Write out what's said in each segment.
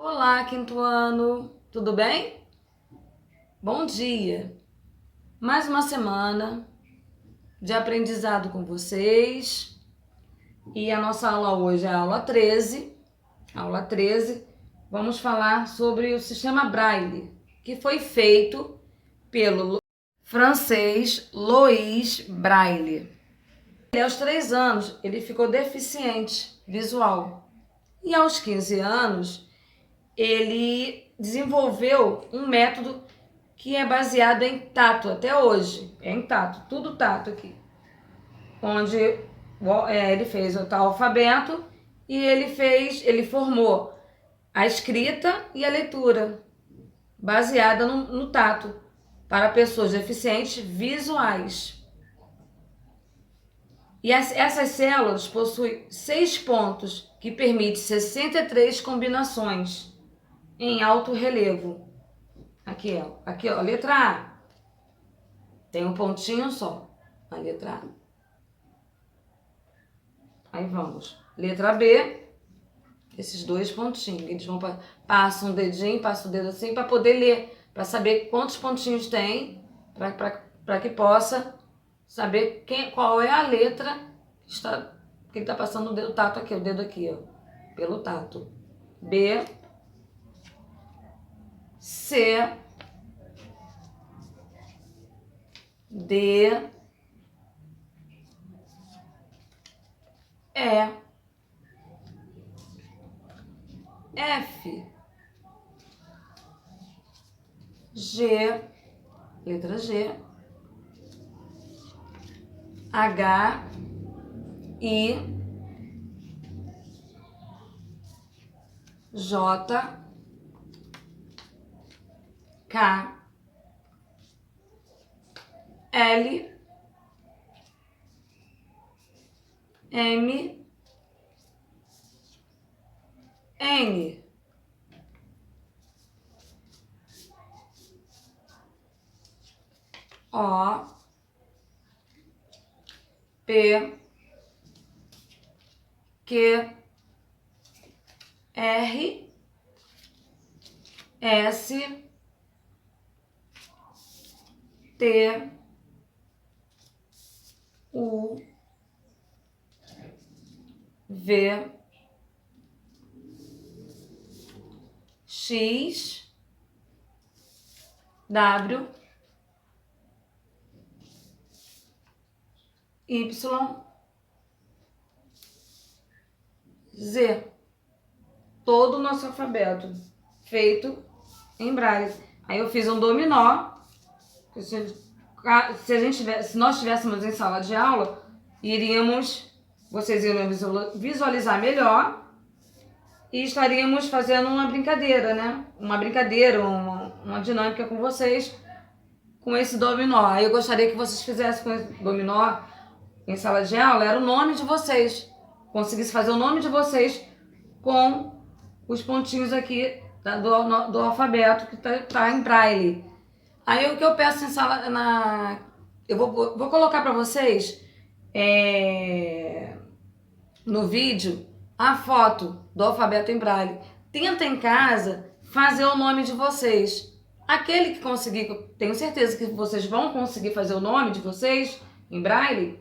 Olá, quinto ano, tudo bem? Bom dia! Mais uma semana de aprendizado com vocês e a nossa aula hoje é a aula 13. Aula 13, vamos falar sobre o sistema Braille, que foi feito pelo francês Louis Braille. Aos 3 anos, ele ficou deficiente visual e aos 15 anos, ele desenvolveu um método que é baseado em tato até hoje. É em tato, tudo tato aqui. Onde ele fez o tal alfabeto e ele formou a escrita e a leitura baseada no tato para pessoas deficientes visuais. E essas células possuem 6 pontos que permitem 63 combinações em alto relevo. Aqui, ó, letra A. Tem um pontinho só, a letra A. Aí vamos. Letra B, esses 2 pontinhos. Eles vão passa um dedinho, passa o dedo assim para poder ler, para saber quantos pontinhos tem, para que possa saber qual é a letra que ele está passando o tato aqui, o dedo aqui, ó, pelo tato. B, C, D, E, F, G, letra G, H, I, J, K, L, M, N, O, P, Q, R, S, T, U, V, X, W, Y, Z. Todo o nosso alfabeto feito em Braille. Aí eu fiz um dominó. Se nós estivéssemos em sala de aula, vocês iriam visualizar melhor e estaríamos fazendo uma brincadeira, né? Uma dinâmica com vocês com esse dominó. Aí eu gostaria que vocês fizessem com esse dominó em sala de aula, era o nome de vocês. Conseguisse fazer o nome de vocês com os pontinhos aqui do alfabeto que tá em Braille. Aí o que eu peço em sala, eu vou colocar para vocês no vídeo a foto do alfabeto em Braille. Tenta em casa fazer o nome de vocês. Aquele que conseguir, tenho certeza que vocês vão conseguir fazer o nome de vocês em Braille,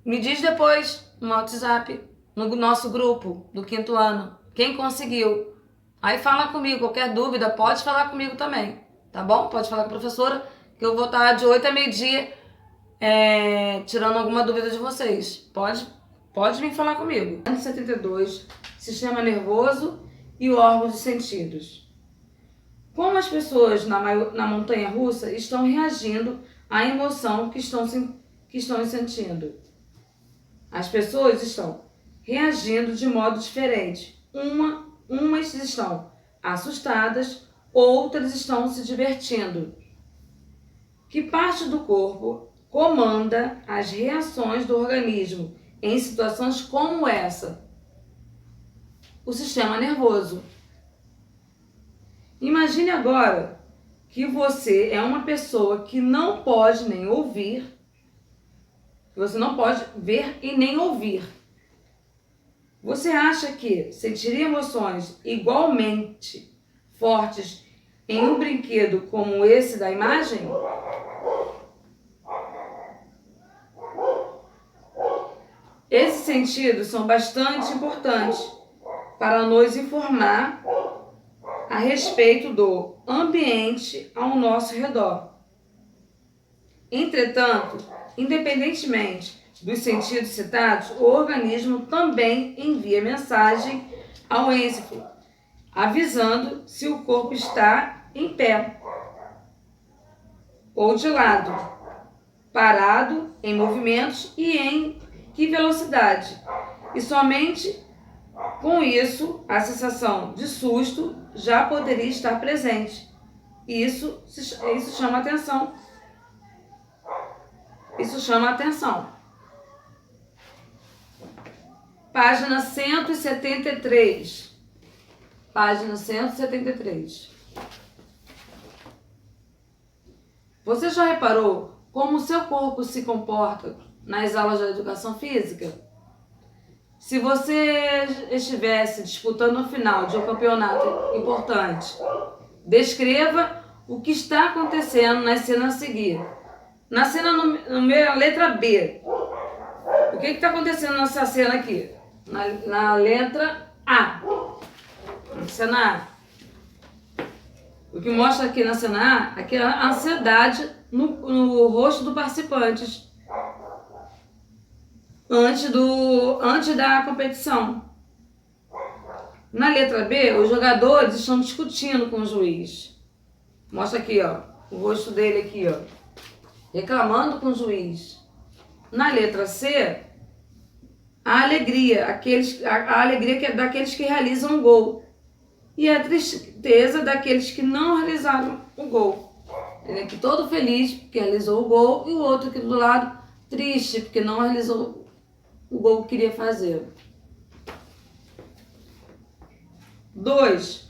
me diz depois no WhatsApp, no nosso grupo do quinto ano, quem conseguiu. Aí fala comigo, qualquer dúvida pode falar comigo também, tá bom? Pode falar com a professora, que eu vou estar de 8 a meio-dia tirando alguma dúvida de vocês. Pode vir falar comigo. 172, sistema nervoso e órgãos de sentidos. Como as pessoas na montanha-russa estão reagindo à emoção que estão sentindo? As pessoas estão reagindo de modo diferente. Umas estão assustadas, outras estão se divertindo. Que parte do corpo comanda as reações do organismo em situações como essa? O sistema nervoso. Imagine agora que você é uma pessoa que não pode nem ouvir, que você não pode ver e nem ouvir. Você acha que sentiria emoções igualmente fortes em um brinquedo como esse da imagem? Esses sentidos são bastante importantes para nos informar a respeito do ambiente ao nosso redor. Entretanto, independentemente dos sentidos citados, o organismo também envia mensagem ao encéfalo, avisando se o corpo está em pé ou de lado, parado, em movimentos e em que velocidade. E somente com isso, a sensação de susto já poderia estar presente. Isso chama atenção. Isso chama atenção. Página 173. Página 173. Você já reparou como o seu corpo se comporta nas aulas de educação física? Se você estivesse disputando o final de um campeonato importante, descreva o que está acontecendo na cena a seguir. Na cena letra B, o que está acontecendo nessa cena aqui? Na letra A. Na cena A. O que mostra aqui na cena A é a ansiedade no rosto dos participantes antes da competição. Na letra B, os jogadores estão discutindo com o juiz. Mostra aqui, ó, o rosto dele aqui, ó, reclamando com o juiz. Na letra C, a alegria, a alegria que é daqueles que realizam o gol e a tristeza daqueles que não realizaram o gol. Ele aqui todo feliz porque realizou o gol e o outro aqui do lado triste porque não realizou o gol que queria fazer. 2.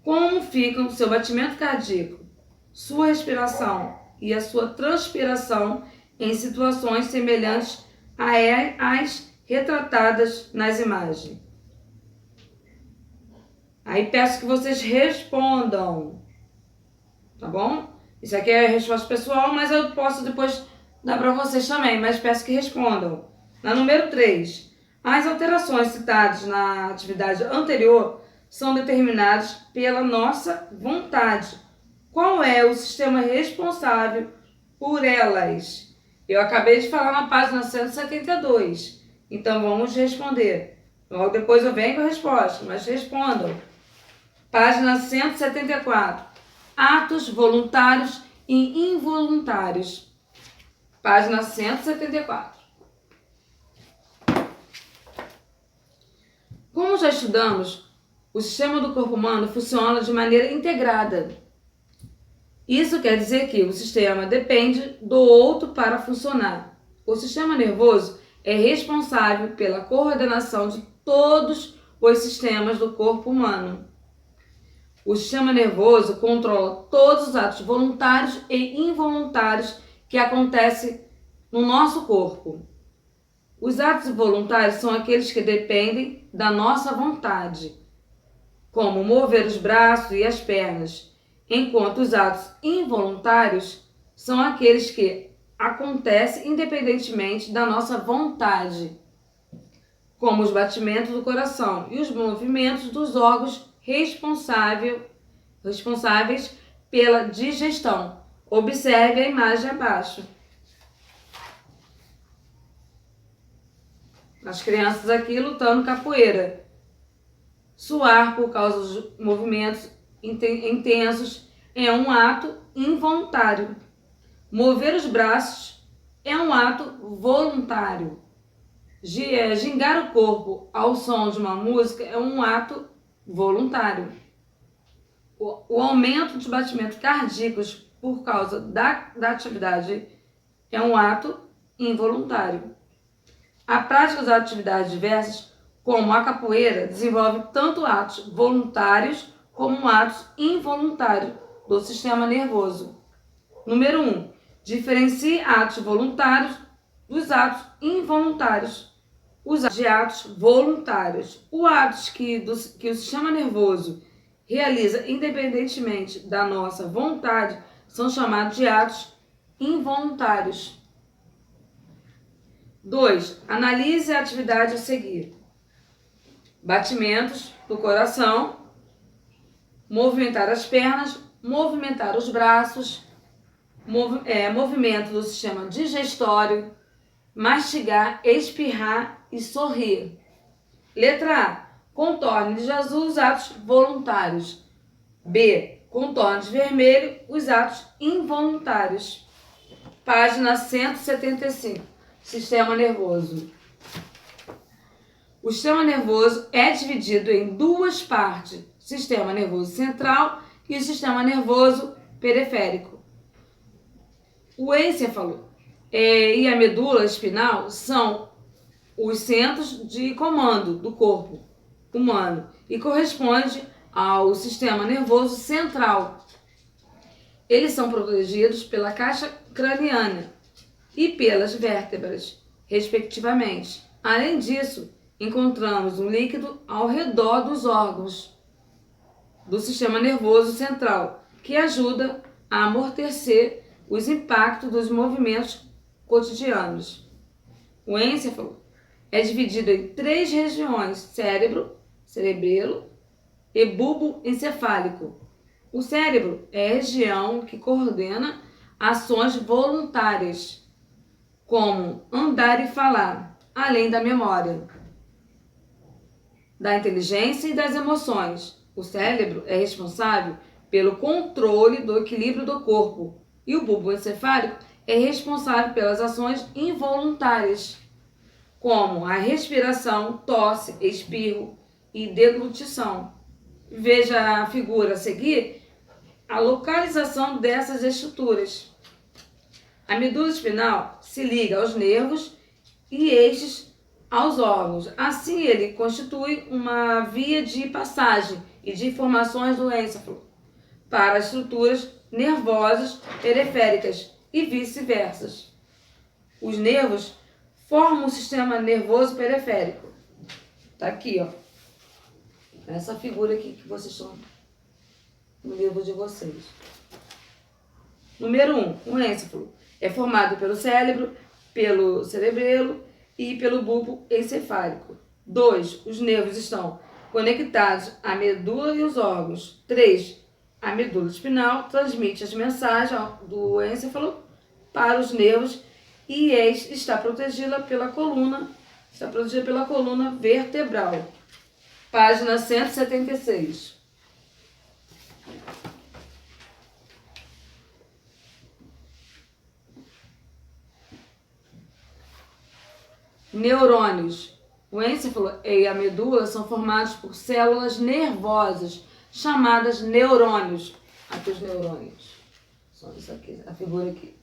Como ficam seu batimento cardíaco, sua respiração e a sua transpiração em situações semelhantes às retratadas nas imagens? Aí peço que vocês respondam, tá bom? Isso aqui é a resposta pessoal, mas eu posso depois dar para vocês também, mas peço que respondam. Na número 3, as alterações citadas na atividade anterior são determinadas pela nossa vontade. Qual é o sistema responsável por elas? Eu acabei de falar na página 172, então vamos responder. Logo depois eu venho com a resposta, mas respondam. Página 174. Atos voluntários e involuntários. Página 174. Como já estudamos, o sistema do corpo humano funciona de maneira integrada. Isso quer dizer que o sistema depende do outro para funcionar. O sistema nervoso é responsável pela coordenação de todos os sistemas do corpo humano. O sistema nervoso controla todos os atos voluntários e involuntários que acontecem no nosso corpo. Os atos voluntários são aqueles que dependem da nossa vontade, como mover os braços e as pernas, enquanto os atos involuntários são aqueles que acontecem independentemente da nossa vontade, como os batimentos do coração e os movimentos dos órgãos responsáveis pela digestão. Observe a imagem abaixo. As crianças aqui lutando capoeira. Suar por causa dos movimentos intensos é um ato involuntário. Mover os braços é um ato voluntário. Gingar o corpo ao som de uma música é um ato voluntário. O aumento dos batimentos cardíacos por causa da atividade é um ato involuntário. A prática das atividades diversas, como a capoeira, desenvolve tanto atos voluntários como atos involuntários do sistema nervoso. Número 1. Diferencie atos voluntários dos atos involuntários. os atos voluntários. Os atos que o sistema nervoso realiza independentemente da nossa vontade são chamados de atos involuntários. 2. Analise a atividade a seguir. Batimentos do coração, movimentar as pernas, movimentar os braços, movimento do sistema digestório, mastigar, espirrar e sorrir. Letra A. Contorno de azul os atos voluntários. B. Contorno de vermelho os atos involuntários. Página 175. Sistema nervoso. O sistema nervoso é dividido em duas partes: sistema nervoso central e o sistema nervoso periférico. O encéfalo e a medula espinal são os centros de comando do corpo humano e corresponde ao sistema nervoso central. Eles são protegidos pela caixa craniana e pelas vértebras, respectivamente. Além disso, encontramos um líquido ao redor dos órgãos do sistema nervoso central, que ajuda a amortecer os impactos dos movimentos cotidianos. O encéfalo é dividido em 3 regiões: cérebro, cerebelo e bulbo encefálico. O cérebro é a região que coordena ações voluntárias, como andar e falar, além da memória, da inteligência e das emoções. O cérebro é responsável pelo controle do equilíbrio do corpo e o bulbo encefálico é responsável pelas ações involuntárias, como a respiração, tosse, espirro e deglutição. Veja a figura a seguir a localização dessas estruturas. A medula espinal se liga aos nervos e estes aos órgãos. Assim, ele constitui uma via de passagem e de informações do encéfalo para as estruturas nervosas periféricas e vice-versa. Os nervos formam o sistema nervoso periférico. Tá aqui, ó. Essa figura aqui que vocês estão no livro de vocês. Número 1. O encéfalo é formado pelo cérebro, pelo cerebelo e pelo bulbo encefálico. 2. Os nervos estão conectados à medula e os órgãos. 3. A medula espinal transmite as mensagens do encéfalo para os nervos e está protegida pela coluna vertebral. Página 176. Neurônios. O encéfalo e a medula são formados por células nervosas chamadas neurônios. Aqui os neurônios. Só isso aqui, a figura aqui.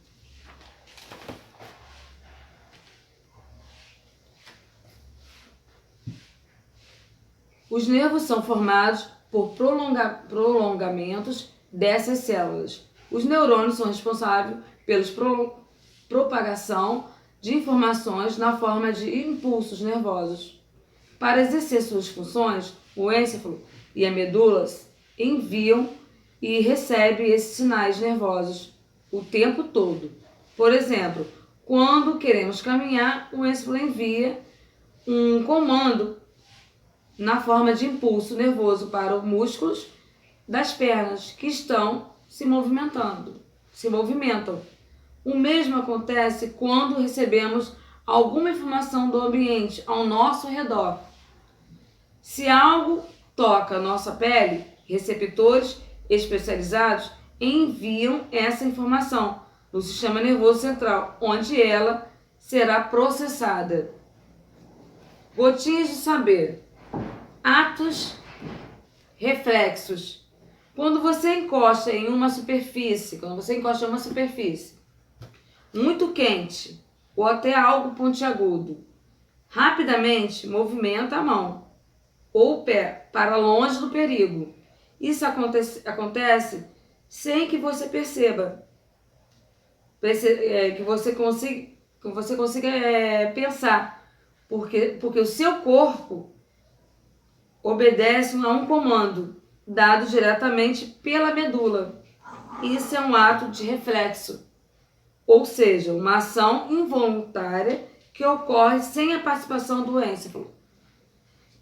Os nervos são formados por prolongamentos dessas células. Os neurônios são responsáveis pela propagação de informações na forma de impulsos nervosos. Para exercer suas funções, o encéfalo e a medula enviam e recebem esses sinais nervosos o tempo todo. Por exemplo, quando queremos caminhar, o encéfalo envia um comando na forma de impulso nervoso para os músculos das pernas que estão se movimentam. O mesmo acontece quando recebemos alguma informação do ambiente ao nosso redor. Se algo toca nossa pele, receptores especializados enviam essa informação no sistema nervoso central, onde ela será processada. Gotinhas de saber. Atos reflexos. Quando você encosta em uma superfície muito quente ou até algo pontiagudo, rapidamente movimenta a mão ou o pé para longe do perigo. Isso acontece sem que você perceba, que você consiga pensar. Porque o seu corpo obedece a um comando dado diretamente pela medula. Isso é um ato de reflexo, ou seja, uma ação involuntária que ocorre sem a participação do encéfalo.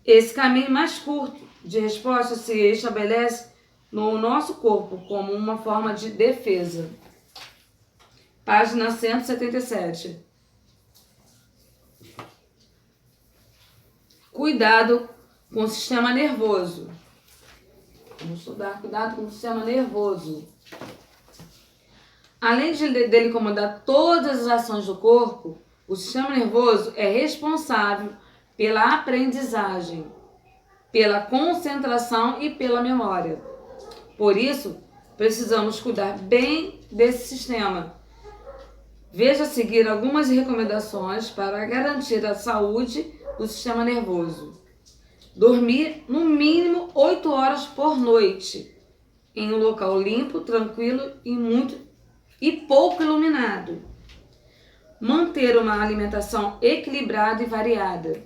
Esse caminho mais curto de resposta se estabelece no nosso corpo como uma forma de defesa. Página 177. Cuidado com o sistema nervoso. Vamos estudar cuidado com o sistema nervoso. Além dele comandar todas as ações do corpo, o sistema nervoso é responsável pela aprendizagem, pela concentração e pela memória. Por isso, precisamos cuidar bem desse sistema. Veja a seguir algumas recomendações para garantir a saúde do sistema nervoso. Dormir no mínimo 8 horas por noite, em um local limpo, tranquilo e pouco iluminado. Manter uma alimentação equilibrada e variada.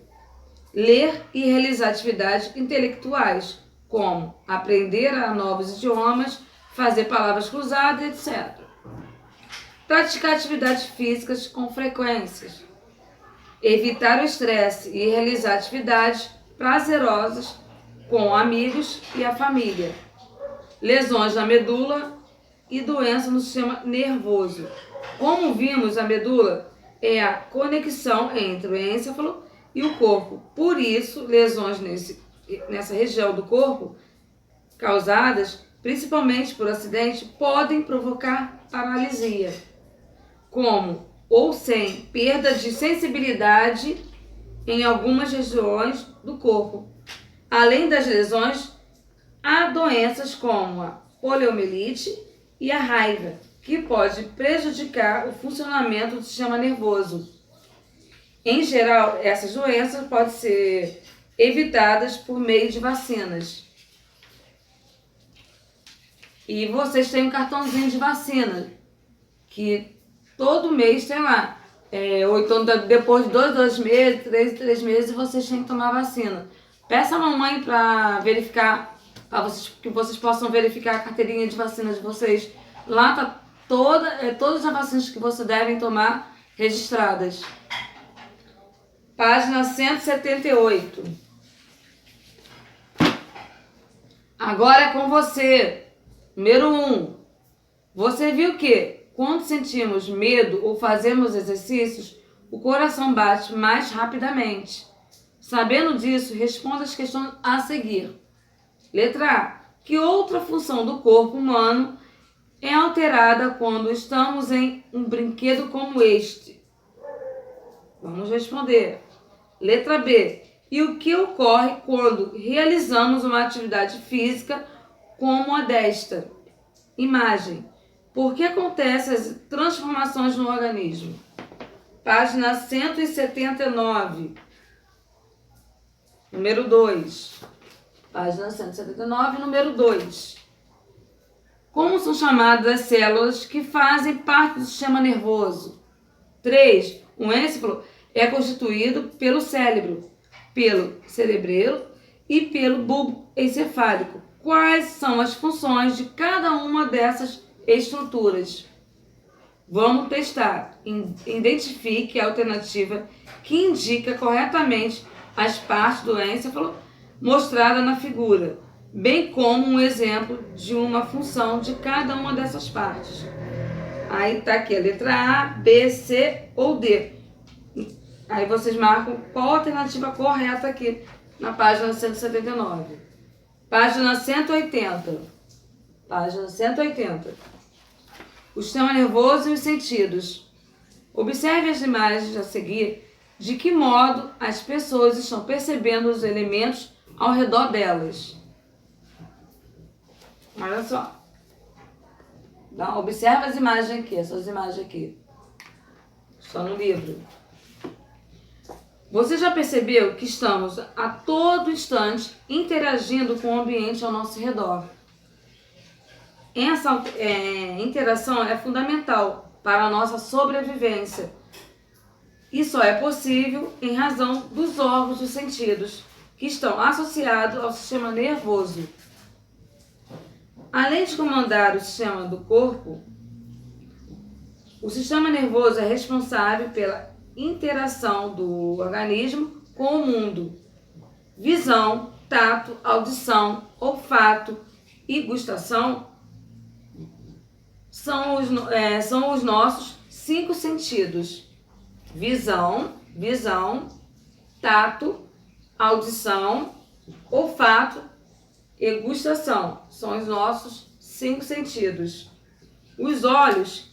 Ler e realizar atividades intelectuais, como aprender novos idiomas, fazer palavras cruzadas, etc. Praticar atividades físicas com frequências. Evitar o estresse e realizar atividades prazerosas com amigos e a família. Lesões na medula e doença no sistema nervoso. Como vimos, a medula é a conexão entre o encéfalo e o corpo. Por isso, lesões nessa região do corpo, causadas principalmente por acidente, podem provocar paralisia, como ou sem perda de sensibilidade em algumas regiões do corpo. Além das lesões, há doenças como a poliomielite e a raiva, que pode prejudicar o funcionamento do sistema nervoso. Em geral, essas doenças podem ser evitadas por meio de vacinas. E vocês têm um cartãozinho de vacina, que todo mês tem lá. Ou então depois de 2 meses, 3 meses, vocês têm que tomar vacina. Peça a mamãe para verificar, que vocês possam verificar a carteirinha de vacina de vocês. Lá tá todas as vacinas que vocês devem tomar registradas. Página 178. Agora é com você. Número 1. Você viu que, quando sentimos medo ou fazemos exercícios, o coração bate mais rapidamente. Sabendo disso, responda as questões a seguir. Letra A. Que outra função do corpo humano é alterada quando estamos em um brinquedo como este? Vamos responder. Letra B. E o que ocorre quando realizamos uma atividade física como a desta? Imagem. Por que acontecem as transformações no organismo? Página 179. Número 2. Página 179, número 2. Como são chamadas as células que fazem parte do sistema nervoso? 3. O encéfalo é constituído pelo cérebro, pelo cerebelo e pelo bulbo encefálico. Quais são as funções de cada uma dessas estruturas? Vamos testar. Identifique a alternativa que indica corretamente as partes do encéfalo mostrada na figura, bem como um exemplo de uma função de cada uma dessas partes. Aí está aqui a letra A, B, C ou D. Aí vocês marcam qual a alternativa correta aqui na página 179. Página 180. Página 180. O sistema nervoso e os sentidos. Observe as imagens a seguir de que modo as pessoas estão percebendo os elementos ao redor delas. Olha só. Observa as imagens aqui, essas imagens aqui. Estão no livro. Você já percebeu que estamos a todo instante interagindo com o ambiente ao nosso redor? Essa interação é fundamental para a nossa sobrevivência. E só é possível em razão dos órgãos dos sentidos, que estão associados ao sistema nervoso. Além de comandar o sistema do corpo, o sistema nervoso é responsável pela interação do organismo com o mundo. Visão, tato, audição, olfato e gustação são os nossos 5 sentidos. Visão, tato, audição, olfato e gustação são os nossos 5 sentidos. Os olhos,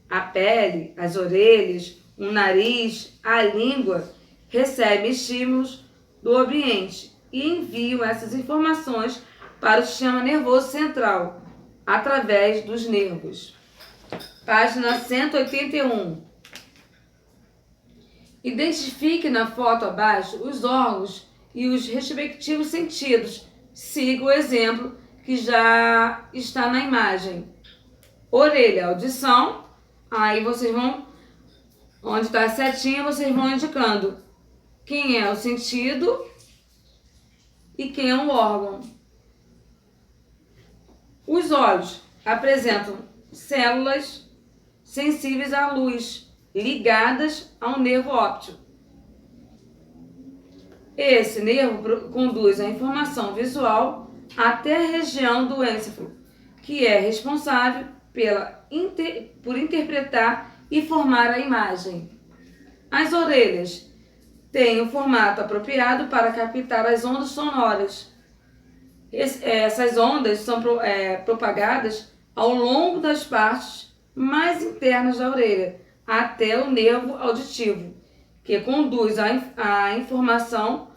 a pele, as orelhas, o nariz, a língua recebem estímulos do ambiente e enviam essas informações para o sistema nervoso central através dos nervos. Página 181. Identifique na foto abaixo os órgãos e os respectivos sentidos. Siga o exemplo que já está na imagem. Orelha, audição. Aí vocês vão, onde está a setinha, vocês vão indicando quem é o sentido e quem é o órgão. Os olhos apresentam células sensíveis à luz, ligadas ao nervo óptico. Esse nervo conduz a informação visual até a região do encéfalo, que é responsável por interpretar e formar a imagem. As orelhas têm um formato apropriado para captar as ondas sonoras. Essas ondas são propagadas ao longo das partes mais internas da orelha, até o nervo auditivo, que conduz a informação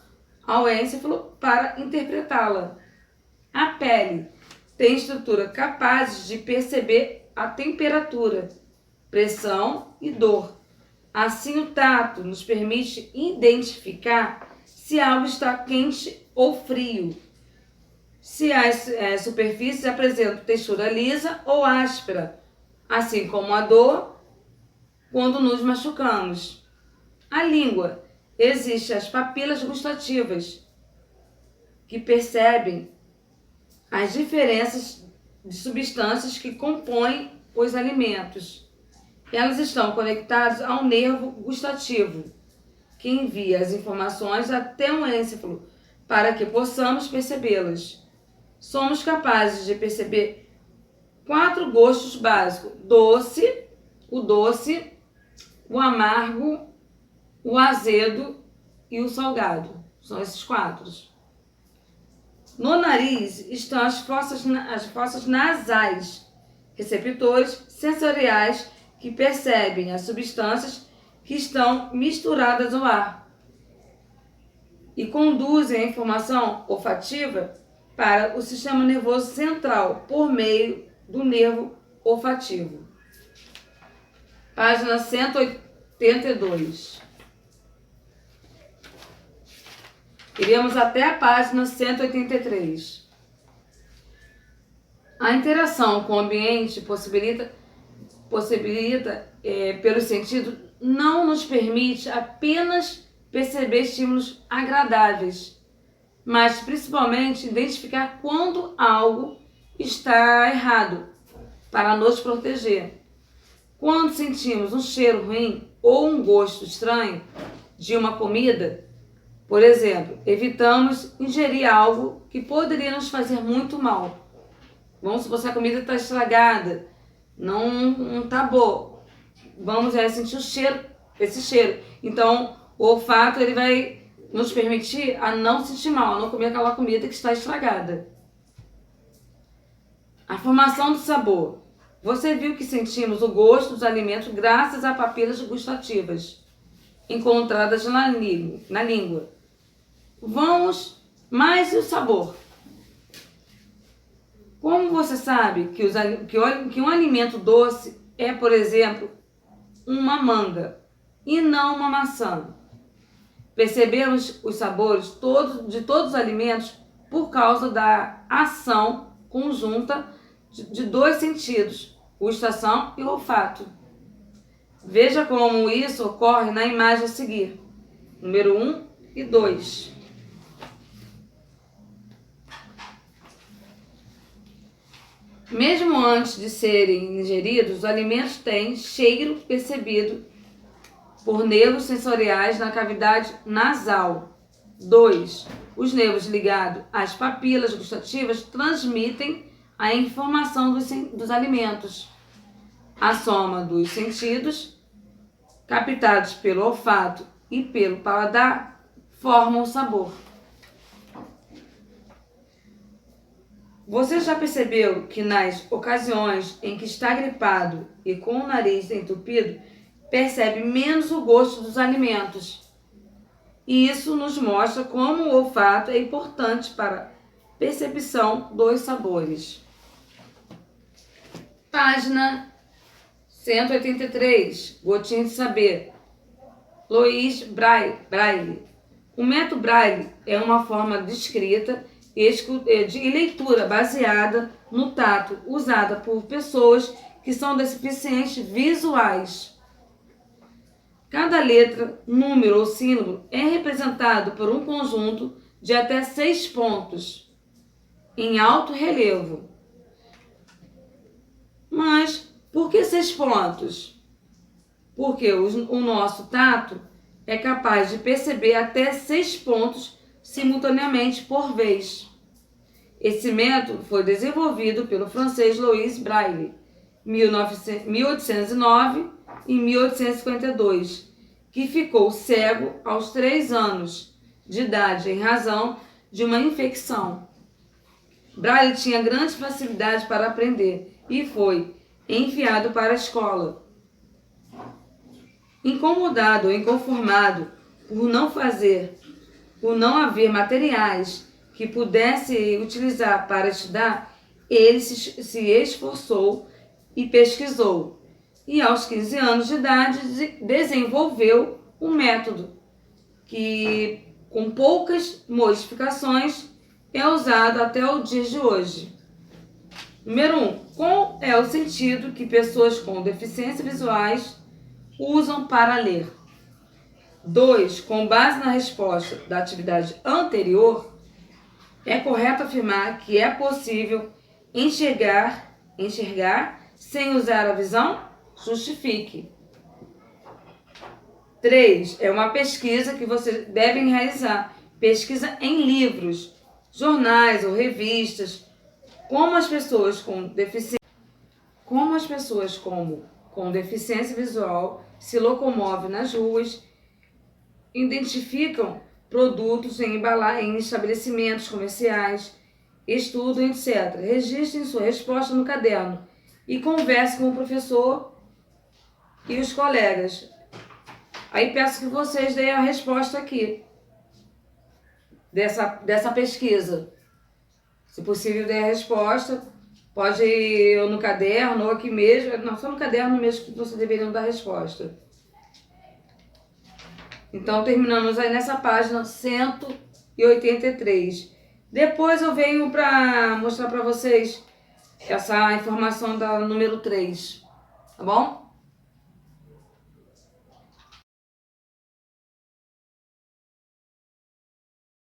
ao encéfalo para interpretá-la. A pele tem estrutura capaz de perceber a temperatura, pressão e dor. Assim, o tato nos permite identificar se algo está quente ou frio, se as superfícies apresentam textura lisa ou áspera, assim como a dor quando nos machucamos. A língua, existem as papilas gustativas, que percebem as diferenças de substâncias que compõem os alimentos. Elas estão conectadas ao nervo gustativo, que envia as informações até o encéfalo para que possamos percebê-las. Somos capazes de perceber 4 gostos básicos: o doce, o amargo, o azedo e o salgado. São esses 4. No nariz estão as fossas nasais, receptores sensoriais que percebem as substâncias que estão misturadas ao ar e conduzem a informação olfativa para o sistema nervoso central por meio do nervo olfativo. Página 182. Iremos até a página 183. A interação com o ambiente possibilita pelo sentido, não nos permite apenas perceber estímulos agradáveis, mas principalmente identificar quando algo está errado para nos proteger. Quando sentimos um cheiro ruim ou um gosto estranho de uma comida, por exemplo, evitamos ingerir algo que poderia nos fazer muito mal. Vamos supor que a comida está estragada, não está boa. Vamos sentir esse cheiro. Então, o olfato ele vai nos permitir a não sentir mal, a não comer aquela comida que está estragada. A formação do sabor. Você viu que sentimos o gosto dos alimentos graças a papilas gustativas encontradas na língua. Vamos mais o sabor. Como você sabe que um alimento doce é, por exemplo, uma manga e não uma maçã? Percebemos os sabores de todos os alimentos por causa da ação conjunta de 2 sentidos, gustação e olfato. Veja como isso ocorre na imagem a seguir. Número 1 e 2. Mesmo antes de serem ingeridos, os alimentos têm cheiro percebido por nervos sensoriais na cavidade nasal. 2. Os nervos ligados às papilas gustativas transmitem a informação dos alimentos. A soma dos sentidos, captados pelo olfato e pelo paladar, formam o sabor. Você já percebeu que nas ocasiões em que está gripado e com o nariz entupido, percebe menos o gosto dos alimentos? E isso nos mostra como o olfato é importante para a percepção dos sabores. Página 183, Gotinha de Saber. Louis Braille. O método Braille é uma forma de escrita e leitura baseada no tato, usada por pessoas que são deficientes visuais. Cada letra, número ou símbolo é representado por um conjunto de até 6 pontos, em alto relevo. Mas por que 6 pontos? Porque o nosso tato é capaz de perceber até 6 pontos simultaneamente por vez. Esse método foi desenvolvido pelo francês Louis Braille, 1809 e 1852, que ficou cego aos 3 anos de idade em razão de uma infecção. Braille tinha grande facilidade para aprender e foi enviado para a escola. Incomodado ou inconformado por não haver materiais que pudesse utilizar para estudar, ele se esforçou e pesquisou. E aos 15 anos de idade desenvolveu um método que, com poucas modificações, é usado até o dia de hoje. Número 1. Qual é o sentido que pessoas com deficiências visuais usam para ler? 2. Com base na resposta da atividade anterior, é correto afirmar que é possível enxergar sem usar a visão? Justifique. 3. É uma pesquisa que vocês devem realizar. Pesquisa em livros, jornais ou revistas. Como as pessoas com deficiência visual se locomovem nas ruas, identificam produtos em estabelecimentos comerciais, estudam, etc. Registrem sua resposta no caderno e converse com o professor e os colegas. Aí peço que vocês deem a resposta aqui dessa pesquisa. Se possível, dê a resposta. Pode ir ou no caderno ou aqui mesmo. Não, só no caderno mesmo que vocês deveriam dar a resposta. Então, terminamos aí nessa página 183. Depois eu venho para mostrar para vocês essa informação da número 3. Tá bom?